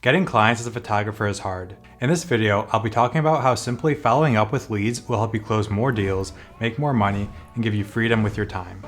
Getting clients as a photographer is hard. In this video, I'll be talking about how simply following up with leads will help you close more deals, make more money, and give you freedom with your time.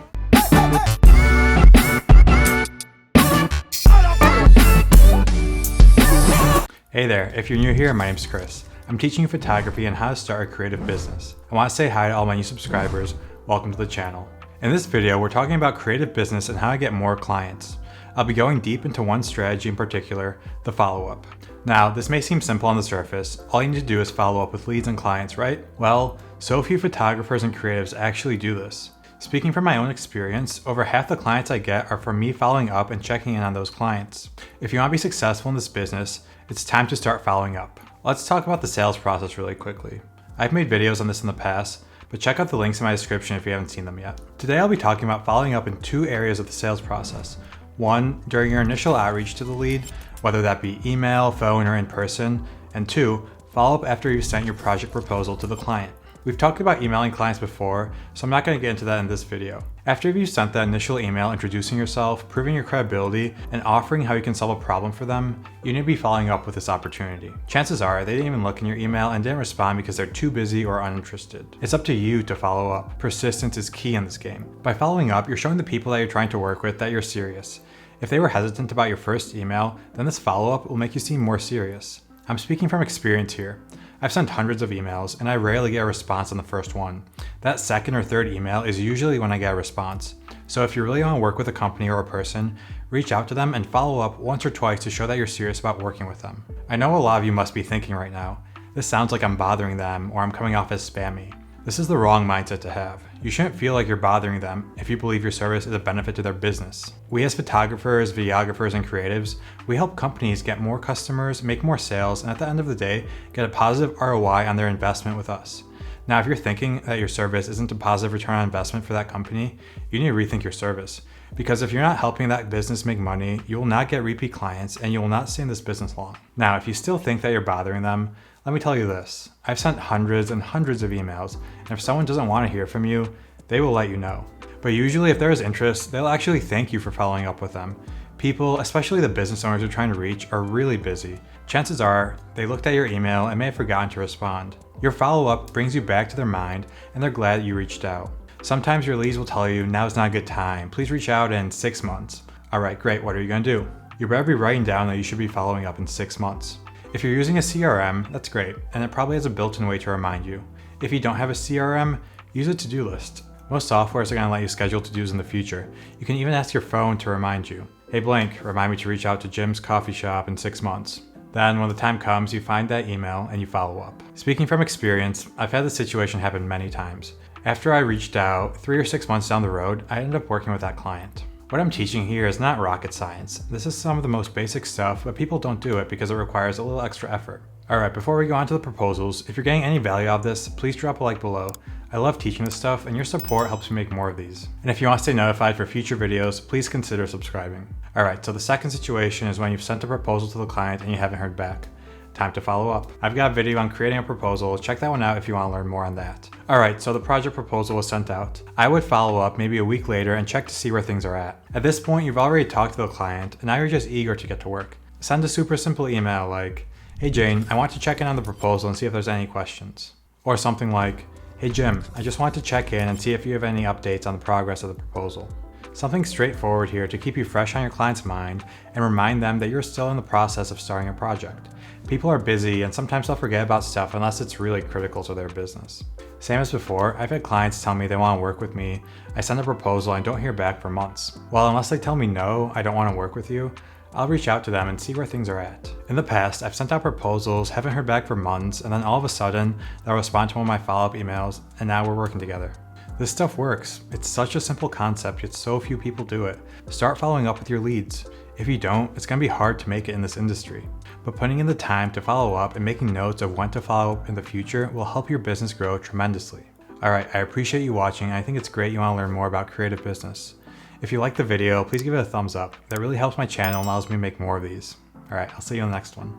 Hey there, if you're new here, my name's Chris. I'm teaching you photography and how to start a creative business. I want to say hi to all my new subscribers. Welcome to the channel. In this video, we're talking about creative business and how to get more clients. I'll be going deep into one strategy in particular, the follow-up. Now, this may seem simple on the surface. All you need to do is follow up with leads and clients, right? Well, so few photographers and creatives actually do this. Speaking from my own experience, over half the clients I get are from me following up and checking in on those clients. If you want to be successful in this business, it's time to start following up. Let's talk about the sales process really quickly. I've made videos on this in the past, but check out the links in my description if you haven't seen them yet. Today I'll be talking about following up in two areas of the sales process. One, during your initial outreach to the lead, whether that be email, phone, or in person. And two, follow up after you've sent your project proposal to the client. We've talked about emailing clients before, so I'm not going to get into that in this video. After you've sent that initial email introducing yourself, proving your credibility, and offering how you can solve a problem for them, you need to be following up with this opportunity. Chances are they didn't even look in your email and didn't respond because they're too busy or uninterested. It's up to you to follow up. Persistence is key in this game. By following up, you're showing the people that you're trying to work with that you're serious. If they were hesitant about your first email, then this follow-up will make you seem more serious. I'm speaking from experience here. I've sent hundreds of emails, and I rarely get a response on the first one. That second or third email is usually when I get a response. So if you really want to work with a company or a person, reach out to them and follow up once or twice to show that you're serious about working with them. I know a lot of you must be thinking right now, this sounds like I'm bothering them or I'm coming off as spammy. This is the wrong mindset to have. You shouldn't feel like you're bothering them if you believe your service is a benefit to their business. We as photographers, videographers, and creatives, we help companies get more customers, make more sales, and at the end of the day, get a positive ROI on their investment with us. Now, if you're thinking that your service isn't a positive return on investment for that company, you need to rethink your service. Because if you're not helping that business make money, you will not get repeat clients and you will not stay in this business long. Now, if you still think that you're bothering them, let me tell you this. I've sent hundreds and hundreds of emails, and if someone doesn't want to hear from you, they will let you know. But usually if there is interest, they'll actually thank you for following up with them. People, especially the business owners you're trying to reach, are really busy. Chances are, they looked at your email and may have forgotten to respond. Your follow-up brings you back to their mind, and they're glad you reached out. Sometimes your leads will tell you, now's not a good time, please reach out in 6 months. Alright, great, what are you gonna do? You better be writing down that you should be following up in 6 months. If you're using a CRM, that's great, and it probably has a built-in way to remind you. If you don't have a CRM, use a to-do list. Most softwares are gonna let you schedule to-dos in the future. You can even ask your phone to remind you. Hey blank, remind me to reach out to Jim's coffee shop in 6 months. Then when the time comes, you find that email and you follow up. Speaking from experience, I've had this situation happen many times. After I reached out, 3 or 6 months down the road, I ended up working with that client. What I'm teaching here is not rocket science. This is some of the most basic stuff, but people don't do it because it requires a little extra effort. Alright, before we go on to the proposals, if you're getting any value out of this, please drop a like below. I love teaching this stuff, and your support helps me make more of these. And if you want to stay notified for future videos, please consider subscribing. Alright, so the second situation is when you've sent a proposal to the client and you haven't heard back. Time to follow up. I've got a video on creating a proposal. Check that one out if you want to learn more on that. Alright, so the project proposal was sent out. I would follow up maybe a week later and check to see where things are at. At this point, you've already talked to the client, and now you're just eager to get to work. Send a super simple email like, hey Jane, I want to check in on the proposal and see if there's any questions. Or something like, hey Jim, I just want to check in and see if you have any updates on the progress of the proposal. Something straightforward here to keep you fresh on your client's mind and remind them that you're still in the process of starting a project. People are busy and sometimes they'll forget about stuff unless it's really critical to their business. Same as before, I've had clients tell me they want to work with me. I send a proposal and don't hear back for months. Well, unless they tell me no, I don't want to work with you, I'll reach out to them and see where things are at. In the past, I've sent out proposals, haven't heard back for months, and then all of a sudden, they'll respond to one of my follow-up emails, and now we're working together. This stuff works. It's such a simple concept, yet so few people do it. Start following up with your leads. If you don't, it's going to be hard to make it in this industry. But putting in the time to follow up and making notes of when to follow up in the future will help your business grow tremendously. Alright, I appreciate you watching, and I think it's great you want to learn more about creative business. If you liked the video, please give it a thumbs up. That really helps my channel and allows me to make more of these. Alright, I'll see you in the next one.